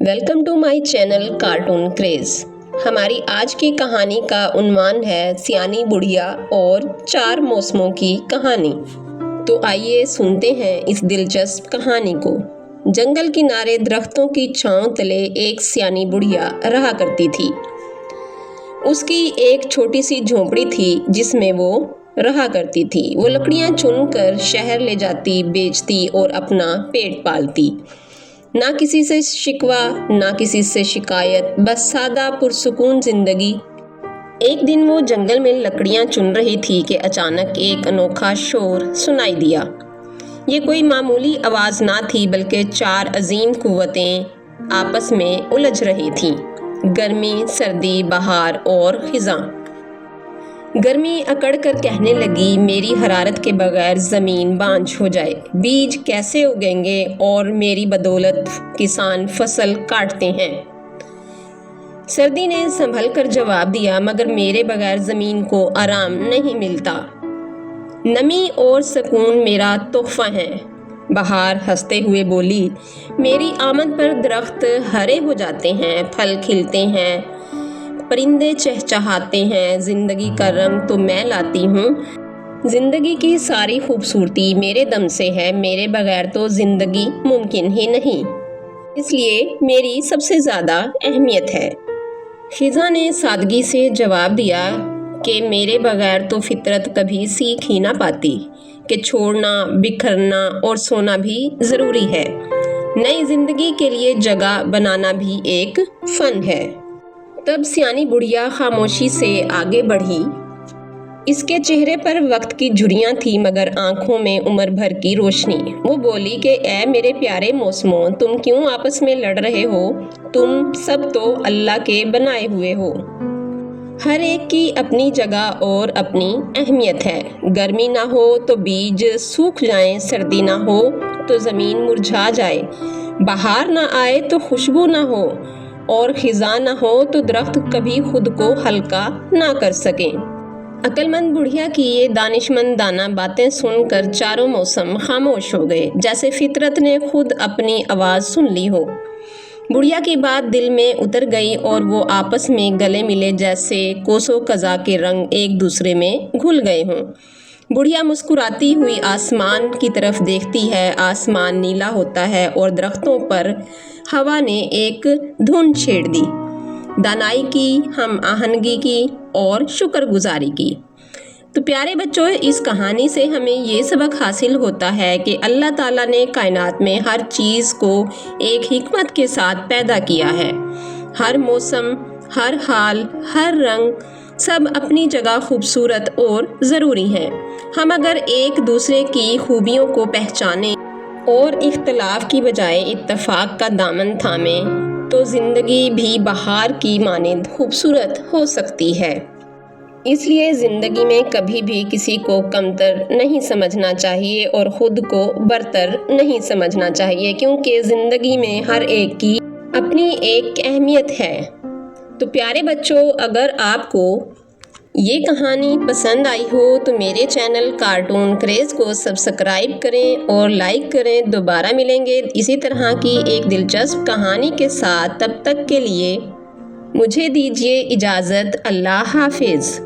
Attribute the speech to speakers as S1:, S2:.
S1: Welcome to my channel Cartoon Craze. ہماری آج کی کہانی کا عنوان ہے سیانی بڑھیا اور 4 موسموں کی کہانی۔ تو آئیے سنتے ہیں اس دلچسپ کہانی کو۔ جنگل کنارے درختوں کی چھاؤں تلے ایک سیانی بڑھیا رہا کرتی تھی۔ اس کی ایک چھوٹی سی جھونپڑی تھی جس میں وہ رہا کرتی تھی۔ وہ لکڑیاں چن کر شہر لے جاتی، بیچتی اور اپنا پیٹ پالتی۔ نہ کسی سے شکوہ، نہ کسی سے شکایت، بس سادہ پرسکون زندگی۔ ایک دن وہ جنگل میں لکڑیاں چن رہی تھی کہ اچانک ایک انوکھا شور سنائی دیا۔ یہ کوئی معمولی آواز نہ تھی بلکہ 4 عظیم قوتیں آپس میں الجھ رہی تھیں: گرمی، سردی، بہار اور خزاں۔ گرمی اکڑ کر کہنے لگی، میری حرارت کے بغیر زمین بانجھ ہو جائے، بیج کیسے اگیں گے اور میری بدولت کسان فصل کاٹتے ہیں۔ سردی نے سنبھل کر جواب دیا، مگر میرے بغیر زمین کو آرام نہیں ملتا۔ نمی اور سکون میرا تحفہ ہے۔ بہار ہنستے ہوئے بولی، میری آمد پر درخت ہرے ہو جاتے ہیں، پھل کھلتے ہیں، پرندے چہچہاتے ہیں، زندگی کا رنگ تو میں لاتی ہوں۔ زندگی کی ساری خوبصورتی میرے دم سے ہے، میرے بغیر تو زندگی ممکن ہی نہیں، اس لیے میری سب سے زیادہ اہمیت ہے۔ خزاں نے سادگی سے جواب دیا کہ میرے بغیر تو فطرت کبھی سیکھ ہی نہ پاتی کہ چھوڑنا، بکھرنا اور سونا بھی ضروری ہے۔ نئی زندگی کے لیے جگہ بنانا بھی ایک فن ہے۔ تب سیانی بڑھیا خاموشی سے آگے بڑھی۔ اس کے چہرے پر وقت کی جھریاں تھیں مگر آنکھوں میں عمر بھر کی روشنی۔ وہ بولی کہ اے میرے پیارے موسموں، تم کیوں آپس میں لڑ رہے ہو؟ تم سب تو اللہ کے بنائے ہوئے ہو۔ ہر ایک کی اپنی جگہ اور اپنی اہمیت ہے۔ گرمی نہ ہو تو بیج سوکھ جائیں، سردی نہ ہو تو زمین مرجھا جائے، بہار نہ آئے تو خوشبو نہ ہو، اور خزاں نہ ہو تو درخت کبھی خود کو ہلکا نہ کر سکیں۔ عقل مند بڑھیا کی یہ دانشمندانہ باتیں سن کر 4 موسم خاموش ہو گئے، جیسے فطرت نے خود اپنی آواز سن لی ہو۔ بڑھیا کی بات دل میں اتر گئی اور وہ آپس میں گلے ملے جیسے کوس و قزح کے رنگ ایک دوسرے میں گھل گئے ہوں۔ بڑھیا مسکراتی ہوئی آسمان کی طرف دیکھتی ہے، آسمان نیلا ہوتا ہے اور درختوں پر ہوا نے ایک دھن چھیڑ دی، دانائی کی، ہم آہنگی کی اور شکر گزاری کی۔ تو پیارے بچوں، اس کہانی سے ہمیں یہ سبق حاصل ہوتا ہے کہ اللہ تعالیٰ نے کائنات میں ہر چیز کو ایک حکمت کے ساتھ پیدا کیا ہے۔ ہر موسم، ہر حال، ہر رنگ، سب اپنی جگہ خوبصورت اور ضروری ہیں۔ ہم اگر ایک دوسرے کی خوبیوں کو پہچانیں اور اختلاف کی بجائے اتفاق کا دامن تھامیں تو زندگی بھی بہار کی مانند خوبصورت ہو سکتی ہے۔ اس لیے زندگی میں کبھی بھی کسی کو کمتر نہیں سمجھنا چاہیے اور خود کو برتر نہیں سمجھنا چاہیے، کیونکہ زندگی میں ہر ایک کی اپنی ایک اہمیت ہے۔ تو پیارے بچوں، اگر آپ کو یہ کہانی پسند آئی ہو تو میرے چینل کارٹون کریز کو سبسکرائب کریں اور لائک کریں۔ دوبارہ ملیں گے اسی طرح کی ایک دلچسپ کہانی کے ساتھ، تب تک کے لیے مجھے دیجیے اجازت۔ اللہ حافظ۔